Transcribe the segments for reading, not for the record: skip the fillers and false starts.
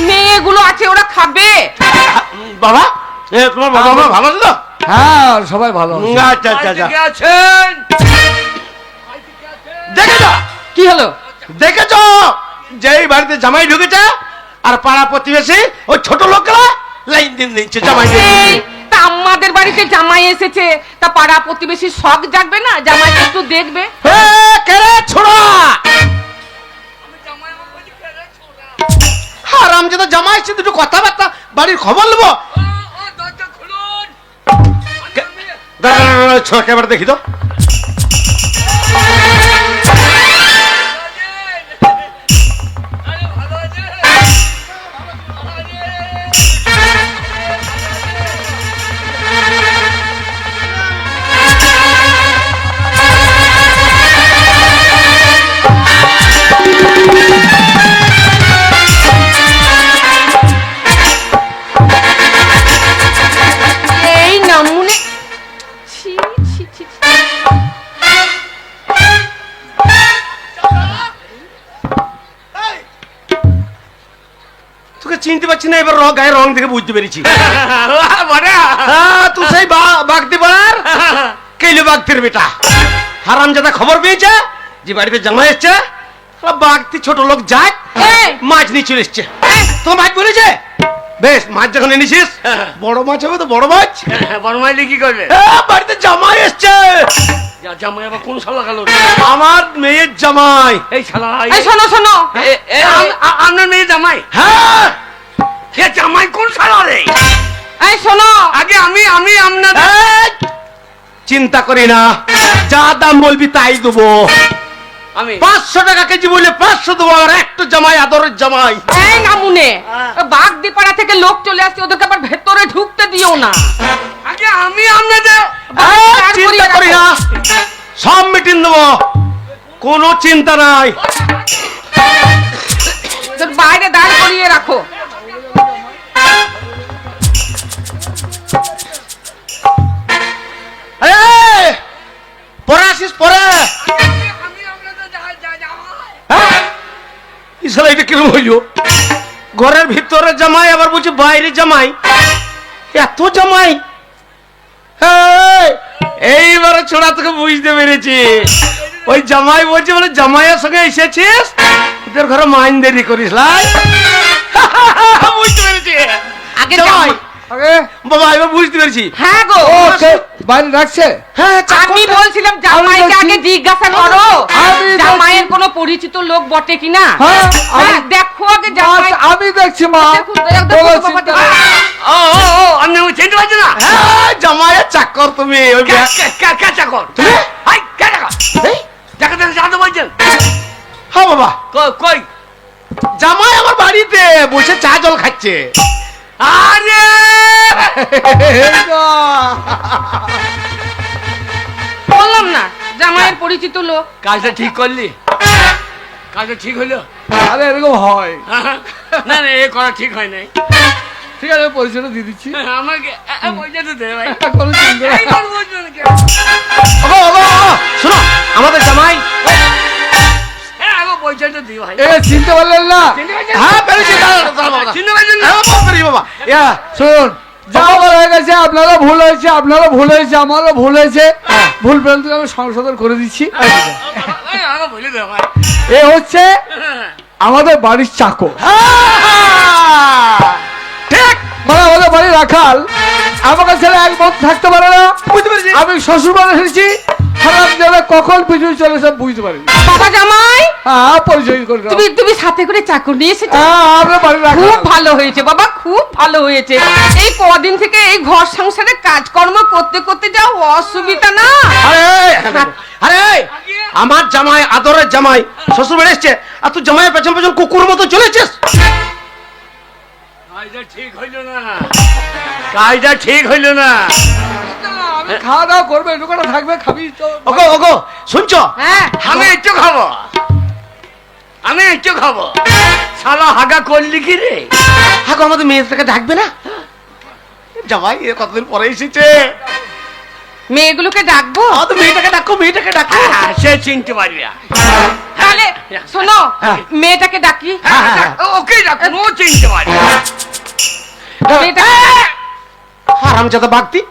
মেয়েগুলো আছে, ওরা খাবে। বাবা তোমার বাবা মা ভালো আছে তো? হ্যাঁ সবাই ভালো আছে। আচ্ছা আচ্ছা আচ্ছা আছেন? দেখেছো কি হলো? দেখেছো যেই বাড়িতে জামাই ঢুকেছে আর পাড়া প্রতিবেশী ওই ছোট লোকরা লাইন দিন দিচ্ছে জামাই এই, তা আমাদের বাড়িতে জামাই এসেছে, তা পাড়া প্রতিবেশী শখ জাগবে না? জামাই একটু দেখবে। কেরে ছোড়া হারাম যেটা জামাই এসে দুটো কথাবার্তা বাড়ির খবর নেবো। দরজা খুলুন। ছোড়া এবার দেখি তো। ভালো আছে? এই নামুনে ছি ছি ছি ছি। তোকে চিনতে পারছি না, এবার গায়ে রং দেখে বুঝতে পেরেছি। বড়া তুই সেই বাগদি পাড়ার কেইলো বাগদির বেটা। হারাম যেটা খবর পেয়েছে যে বাড়িতে জামাই এসছে, বাগদি ছোট লোক যায় এই, মাছ নিয়ে চলে এসছে। তো মাছ বলেছে বেশ, মাছ যখন এনেছিস বড় মাছ হবে তো বড় মাছ। বড় মাইলে কি করবে? বাড়িতে জামাই এসছে, জামাই আবার কোন শালা গেল? আমার মেয়ের জামাই। এই শালা এই শোনো শোনো, আপনার মেয়ে জামাই? হ্যাঁ এ জামাই কোন শালা রে? এই শোনো, আগে আমি আপনার এই, চিন্তা করি না, যা দাম বলবি তাই দেবো। আমি 500 টাকা কেজি বললে 500 দেবো। আর একটু জামাই আদরের জামাই। এই নামুনে বাগদিপাড়া থেকে লোক চলে আসছে, ওদেরকে আবার ভেতরে ঢুকতে দিও না। আগে আমি আপনাদের চিন্তা করি না, সব মিটিং দেবো, কোনো চিন্তা নাই। তোর বাইরে দাঁড় করিয়ে রাখো। পরে আসিস পরে। এটা কিরম হইল? ঘরের ভিতরে জামাই আবার বলছি বাইরে জামাই, এত জামাই। এইবারে ছোড়া তোকে বুঝতে পেরেছি। ওই জামাই বলছে বলে জামাইয়ের সঙ্গে এসেছিস, তোর ঘরে মাইন দেরি করিস লাই। বুঝতে পেরেছি আগে জামাই। আগে বাবা এবার বুঝতে পেরেছি। হ্যাঁ গো, ও কে বাইরে রাখছে? হ্যাঁ আমি বলছিলাম জামাইকে আগে জিজ্ঞাসা করো জামাইয়ের কোনো পরিচিত লোক বটে কিনা। হ্যাঁ, হ্যাঁ, দেখো আগে জামাই। আমি দেখছি মা। দেখুন, দেখো, বলো, দেখো, বাবা, চিন্তা দেখো। ও আপনি চিনতে পারছেন না? হ্যাঁ, জামাইয়ের চাকর তুমি। ওই কে চাকর? তুমি? হাই কে চাকর? যাকে দেখে জানতে বলছেন? হ্যাঁ বাবা, কই? জামাই আমার বাড়িতে বসে চা জল খাচ্ছে। আরে বললাম না জামাইয়ের পরিচিত লোক। কাজটা ঠিক করলি? কাজটা ঠিক হইলো? আরে এরকম হয়। না না, এ করা ঠিক হয় নাই। ঠিক আছে, পরিচয়টা দিয়ে দিচ্ছি। আমাকে পয়সা তো দে ভাই। কোনো চিন্তা নেই। এইবার বুঝছো নাকি? শোনো, আমাদের জামাই। হ্যাঁ আগে পয়সাটা দিই ভাই। এ চিনতে পারলেন না? চিনতে পারছেন? হ্যাঁ পেরেছি, দাঁড়াও, দাঁড়াও, দাঁড়াও। চিনতে পারছেন না? হ্যাঁ, পেরেছি বাবা। শুনুন, যা বলা হয়ে গেছে, আপনারও ভুল হয়েছে, আমারও ভুল হয়েছে। ভুল ভ্রান্তি আমি সংশোধন করে দিচ্ছি। এই, আগে বলে দে ভাই। এ হচ্ছে আমাদের বাড়ির চাকর, ঠিক মানে আমাদের বাড়ির রাখাল। আমাকে ছেলে এক মত থাকতে পারে না। বুঝতে পেরেছি। আমি শ্বশুর বাড়ি এসেছি, খারাপ যাবে কখন পিছনে চলে সব বুঝতে পারি। বাবা জামাই, হ্যাঁ পরিচয় করে দাও। তুমি সাথে করে চাকর নিয়ে এসেছো। হ্যাঁ, আমরা বাড়ির খুব রাখাল। ভালো হয়েছে বাবা, খুব ভালো হয়েছে। এই কদিন থেকে এই ঘর সংসারে কাজকর্ম করতে করতে যাও অসুবিধা না। আরে আমার জামাই আদরের জামাই শ্বশুর বাড়ি এসছে, আর তুই জামাইয়ের পেছন পেছন কুকুর মতো চলেছিস। কাজটা ঠিক হইলো না, কাজটা ঠিক হইলো না। আমি খাওয়া দাওয়া করবে, দোকানে থাকবে, খাবি তো। ওগো ওগো শুনছো? হ্যাঁ, আমি একটু খাবো, আমি একটু খাবো। শালা হাগা করলি কি রে? হাগো আমাদের মেয়েটাকে ডাকবে না? জামাই এ কতদিন পরে এসেছে, মেয়েগুলোকে ডাকবো। আমাদের মেয়েটাকে ডাকো, মেয়েটাকে ডাকো। সে চিনতে পারবি না। তাহলে শোনো, মেয়েটাকে ডাকি। ওকে ডাকুন, ও চিনতে পারবি। হারামজাদা বাগদি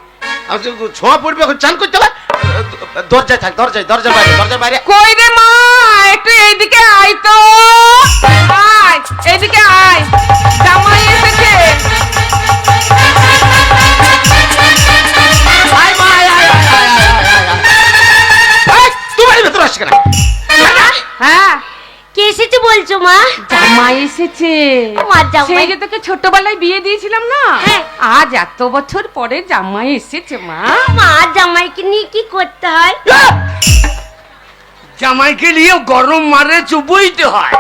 ছোঁয়া পড়বে এখন চান করতে হবে দরজায় থাক দরজার বাইরে কই রে মা, একটু এইদিকে আয় তো, আয় এইদিকে আয়, জামাই এসেছে। আয় মা, আয়। তোমার ভেতর আসছে কেন? হ্যাঁ, কে এসেছে বলছো মা? জামাই এসেছে। আমার জামাই? সেই যে তোকে ছোটবেলায় বিয়ে দিয়েছিলাম না, হ্যাঁ। আজ এত বছর পরে জামাই এসেছে মা। মা জামাইকে নিয়ে কি করতে হয়? জামাইকে নিয়ে গরম মারে চুবইতে হয়,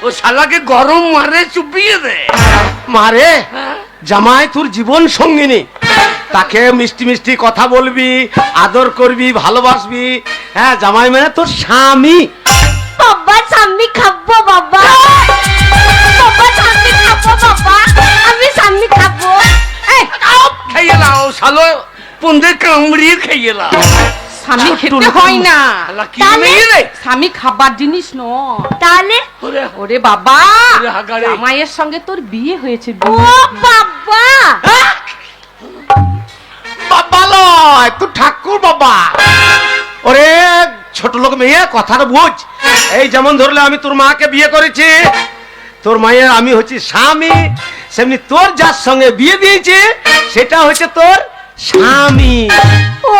ও শালাকে গরম মারে চুপিয়ে দে। মারে জামাই তোর জীবন সঙ্গিনী, তাকে মিষ্টি মিষ্টি কথা বলবি, আদর করবি, ভালোবাসবি। হ্যাঁ, জামাই মানে তোর স্বামী। বাবা সামনে খাবো বাবা, বাবা সামনে খাবো বাবা, আমি সামনে খাবো। এই, খাইয়ে নাও শালো, পুন্দে কামড়িয়ে খাইয়ে নাও। স্বামী খেতে হয় না, শালা কি তাহলে? মেয়ে রে? স্বামী খাবার জিনিস নয়। তাহলে ওরে ওরে বাবা, ওরে হাগারে। জামাইয়ের সঙ্গে তোর বিয়ে হয়েছে। ও বাবা, বাবা লয়, তুই ঠাকুর বাবা। ওরে ছোট লোক মেয়ে, কথাটা বুঝ। এই যেমন ধরলে আমি তোর মাকে বিয়ে করেছি, তোর মায়ের আমি হচ্ছি স্বামী, সেমনি তোর যার সঙ্গে বিয়ে দিয়েছে সেটা হচ্ছে তোর স্বামী। ও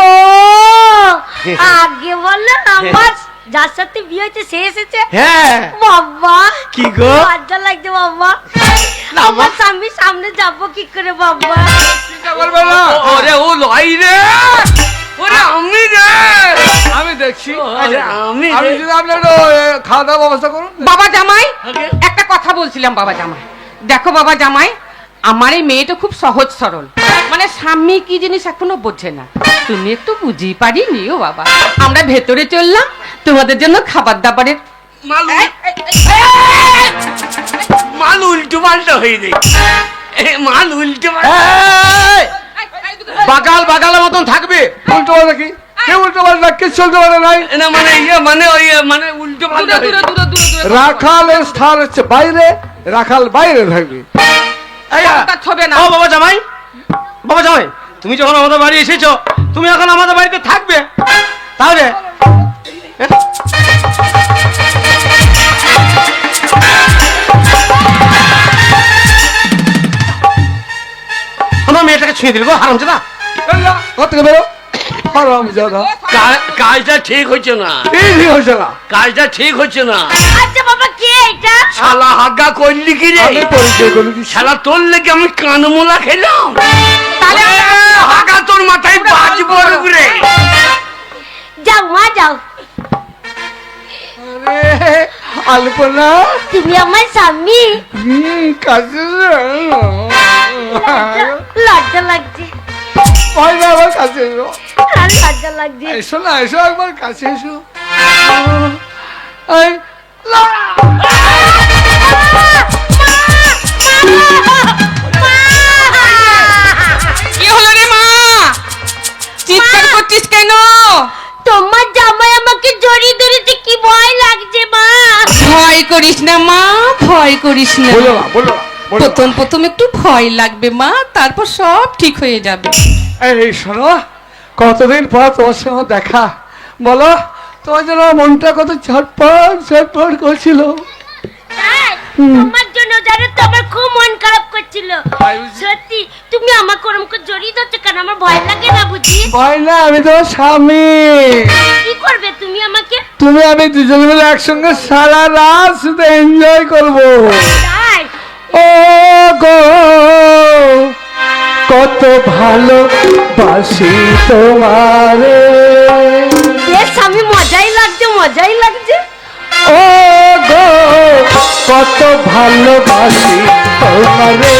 আগে বলো আমার যার সাথে বিয়ে হয়েছে সে এসেছে। হ্যাঁ, বাবা কি গো? লজ্জা লাগছে বাবা, না, আমার স্বামী সামনে যাবো কি করে বাবা? চিন্তা করবে না, ওরে ও লয় রে, ওরে আমি রে, আমি দেখছি। ওরে আমি আমি রে। যদি আপনার একটু, খাওয়া দাওয়া ব্যবস্থা করুন। বাবা জামাই, আগে? একটা কথা বলছিলাম বাবা জামাই। দেখো বাবা জামাই, আমার এই মেয়েটা খুব সহজ সরল, মানে স্বামী কি জিনিস এখনো বোঝে না। তুমি একটু বুঝিয়ে পারি নিও বাবা। আমরা ভেতরে চললাম, তোমাদের জন্য খাবার দাবারের। মাল মাল উল্টো পাল্টা হয়ে যায়, মাল উল্টো পাল্টা। এই, বাগালের মতন থাকবে। উল্টো পাল্টা কি? কেউ উল্টো পাল্টা কিছু চলতে পারে নাই। না মানে ইয়ে মানে ওই মানে উল্টো পাল্টা দূরে হয়ে দূরে যায়। দূরে দূরে দূরে। রাখালের স্থান হচ্ছে বাইরে, রাখাল বাইরে থাকবে। এই, কথা ছবে না। ও বাবা জামাই, বাবা জামাই, তুমি যখন আমাদের বাড়ি এসেছো, তুমি এখন আমাদের বাড়িতে থাকবে। তাহলে আমার মেয়েটাকে ছুঁয়ে দিল গো, হারামজাদা। ঘর থেকে বেরো, হারামজাদা। কাজটা ঠিক হচ্ছে না, এই হয়েছে না, কাজটা ঠিক হচ্ছে না। আচ্ছা বাবা কে এটা? শালা হাগা করলি কি রে? আমি পরিচয় করে দিচ্ছি। শালা তোর লেগে আমি কানমোলা খেলাম। তাহলে হাগা তোর মাথায় বাজ পড়ুক রে। যাও মা যাও, আরে আলপনা, তুমি আমার স্বামী। কাছে লজ্জা লাগছে, আমার কাছে এসো। আর লজ্জা লাগছে। এসো না, এসো একবার কাছে এসো। এই, কি হলো রে মা, চিৎকার করছিস কেন? তোমার জামাই আমাকে জড়িয়ে ধরেছে, কি ভয় লাগছে মা। ভয় করিস না মা, ভয় করিস না। বলো না, বলো না, বলো না। প্রথম প্রথম একটু ভয় লাগবে মা, তারপর সব ঠিক হয়ে যাবে। এই শোনো, কতদিন পর তোমার সঙ্গে দেখা, বলো তোমার জন্য আমার মনটা কত ছটপট ছটপট করছিল। তাই? তোমার জন্য জানো তো আমার খুব মন খারাপ করছিল। সত্যি তুমি আমাকে ওরম করে জড়িয়ে ধরছো কেন? আমার ভয় লাগে না বুঝি? ভয় না, আমি তোমার স্বামী। কি করবে তুমি আমাকে? তুমি আমি দুজনে মিলে একসঙ্গে সারা রাত শুধু এনজয় করবো। তাই? ও গো কত ভালো বাসি তোমারে, বেশ আমি মজাই লাগছে, মজাই লাগছে। ও গো কত ভালোবাসি তোমারে,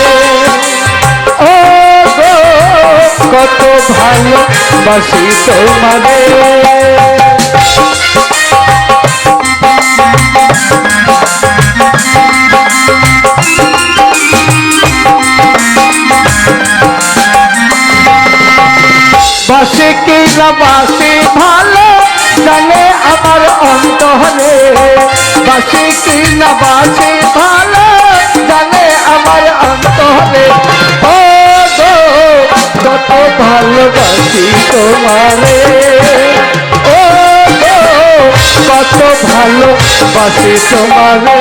ও গো কত ভালোবাসি তোমারে। বাসে কি না বাসে ভালো জানে আমার অন্তরে, বাসে কি না বাসে ভালো জানে আমার অন্তরে, ও তোমারে, ও গো, কত ভালোবাসি তোমারে।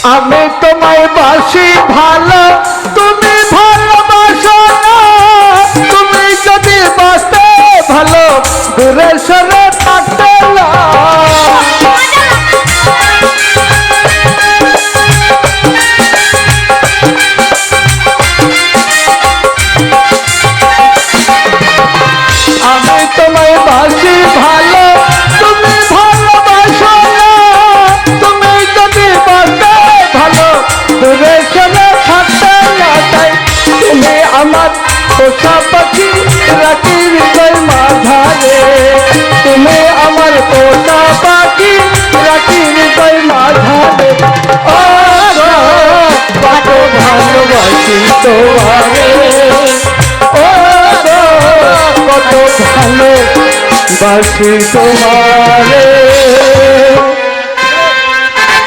আমি তোমায় বাসি ভালো, তুমি ভালোবাসো না। তুমি যদি বাসতে ভালো, দূরে সরে থাকতে না। আমি তোমায় বাসি ভালো, তুমি ভালোবাসো না। তুমি যদি বাসতে ভালো, দূরে সরে থাকতে না। তাই তুমি আমার পোষা পাখি, রাখি হৃদয় মাঝারে। তুমি আমার পোষা পাখি, রাখি হৃদয় মাঝারে। ও গো, কত ভালোবাসি তোমারে, ও গো, কত ভালোবাসি তোমারে।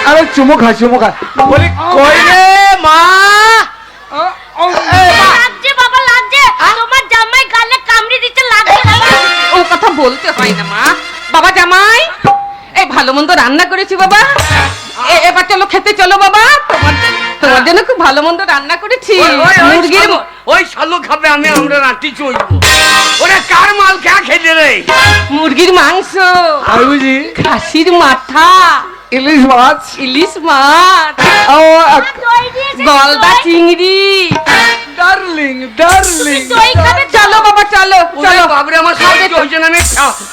আরে চুমো খা, চুমো খা। বলি কই রে মা? লাগছে বাবা, লাগছে। তোমার জামাই গালে কামড়ে দিতে লাগছে বাবা। ও কথা বলতে হয় না মা। বাবা জামাই, এই ভালো মন্দ রান্না করেছি বাবা। এবার চলো খেতে চলো বাবা। তোমার জন্য খুব ভালো মন্দ রান্না করেছি। মুরগির ওই শালু খাবে, আমরা রাত্রি চলবো। ওরে কার মাল খেতে রে? মুরগির মাংস, আর বুঝি খাসির মাথা, ইলিশ মাছ, ইলিশ মাছ, দই দিয়েছে, গলদা দই। চিংড়ি। Darling darling. দই খাবে? চলো বাবা চলো ওরে চলো। বাবরে, আমার সহ্য হচ্ছে না,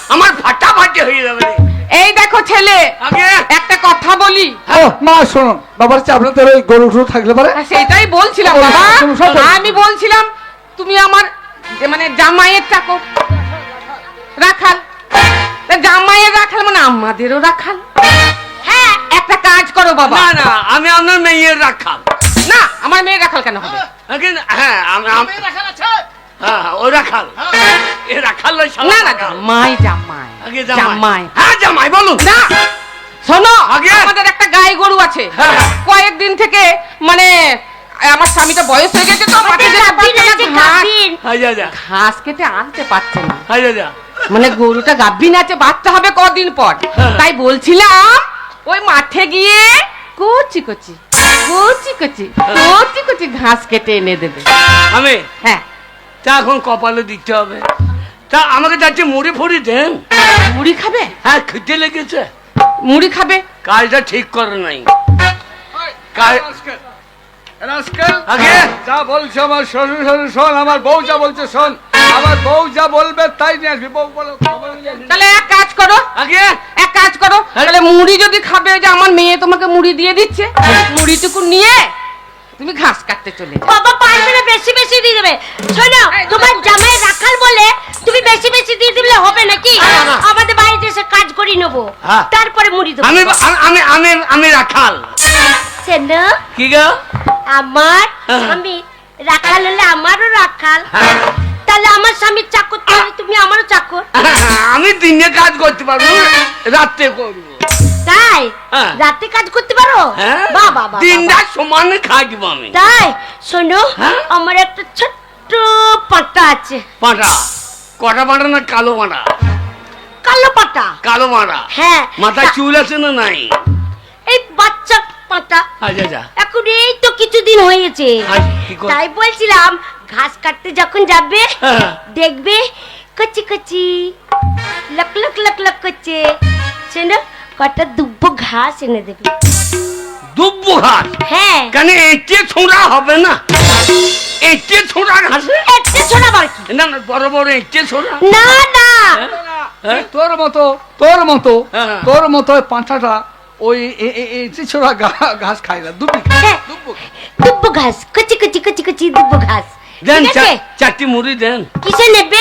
আমার ফাটাফাটি হয়ে যাবে রে। এই দেখো ছেলে, আগে একটা কথা বলি। ও মা শোনো, বাবার হচ্ছে আপনাদের ওই গরু টরু থাকলে পারে। সেটাই বলছিলাম ও, বাবা। শোনো, শোনো। আমি বলছিলাম তুমি আমার মানে জামাইয়ের চাকর, রাখাল। তা জামাইয়ের রাখাল মানে আমাদেরও রাখাল। হ্যাঁ, একটা কাজ করো বাবা। না না, আমি আপনার মেয়ের রাখাল। না, আমার মেয়ের রাখাল কেন হবে? হ্যাঁ, হ্যাঁ, ও রাখাল। এ রাখাল নয়, শালা না না, রাখাল। জামাই জামাই আগে জামাই। হ্যাঁ, জামাই বলুন। না শোনো, আগে? আমাদের একটা গাই গরু আছে। হ্যাঁ। কয়েকদিন থেকে মানে আমার স্বামীটা বয়স হয়ে গেছে তো, মাঠে যেতে গাভিন পারছে না, আছে, ঘাস- গাভিন। ঘাস কেটে আনতে পারছে না। যা মানে গরুটা গাভীন আছে, বাচ্চা হবে কদিন পর। হ্যাঁ। তাই বলছিলাম ওই মাঠে গিয়ে কচি কচি কচি কচি কচি কচি ঘাস কেটে এনে দেবে। আমি হ্যাঁ, তা এখন কপালে দিতে হবে। তা আমাকে যাচ্ছে মুড়ি ফুড়ি দেন। মুড়ি খাবে? হ্যাঁ, খেতে লেগেছে। মুড়ি খাবে? কাজটা ঠিক করে নাই। কাজ- আগে? যা বলছো আমার শ্বশুর শ্বশুর শোন, আমার বউ যা বলছে শোন। আমার বউ যা বলবে তাই নিয়ে আসবি। বউ বলো খবর নিয়ে আসবি। তাহলে এক কাজ করো, আগে এক কাজ করো, তাহলে মুড়ি যদি খাবে, যে আমার মেয়ে তোমাকে মুড়ি দিয়ে দিচ্ছে, মুড়িটুকু নিয়ে তুমি ঘাস কাটতে চলে যাও। বাবা পারবে না, বেশি বেশি দিয়ে দেবে। শোনো, তোমার জামাই রাখাল বলে তুমি বেশি বেশি দিয়ে দিলে হবে নাকি? আমাদের বাড়িতে এসে কাজ করি নেবো, হ্যাঁ। তারপরে মুড়ি দেবো। আমি আমি আমি আমি রাখাল। শোনো, কি গো? আমার হ্যাঁ। স্বামী রাখাল হলে আমারও রাখাল। হ্যাঁ। তাহলে আমার স্বামীর চাকর তাহলে তুমি আমারও চাকর। আমি দিনে কাজ করতে পারবো, রাতে করবো। তাই হ্যাঁ। রাতে কাজ করতে পারো? হ্যাঁ, বাবা বাবা দিনটা সমানে খাটবো আমি। তাই শোনো, হ্যাঁ। আমার একটা ছোট্ট পাটা আছে। পাঁটা? কটা পাঁটা না কালো পাঁটা? কালো পাটা। কালো পাঁটা। হ্যাঁ, মাথায় চুল আছে না নাই? এই বাচ্চা পাটা। আচ্ছা আচ্ছা। এখন এই তো কিছুদিন হয়েছে, আচ্ছা, কি করে? তাই বলছিলাম ঘাস কাটতে যখন যাবে হ্যাঁ। দেখবে কচি কচি লক লক লক লক করছে। শোনো, কটা দুব্বো ঘাস এনে দেবে। দুব্বু ঘাস? হ্যাঁ, কেন এঁটে ছোঁড়া হবে না? এঁটে ছোঁড়া ঘাসে? একটা ছোড়া বার কি? না না, বড় বড় এঁটে ছোঁড়া। না না, হ্যাঁ? তোর মতো তোর মতো হ্যাঁ। তোর মতো ওই পাঁঠাটা ওই ছোড়া ঘাস খায় না, দুব্বি খায়। হ্যাঁ, দুব্বো ঘাস, কচি কচি কচি কচি দুব্বো ঘাস। দেন ঠিক আছে? চারটি মুড়ি দেন। কিসে নেবে?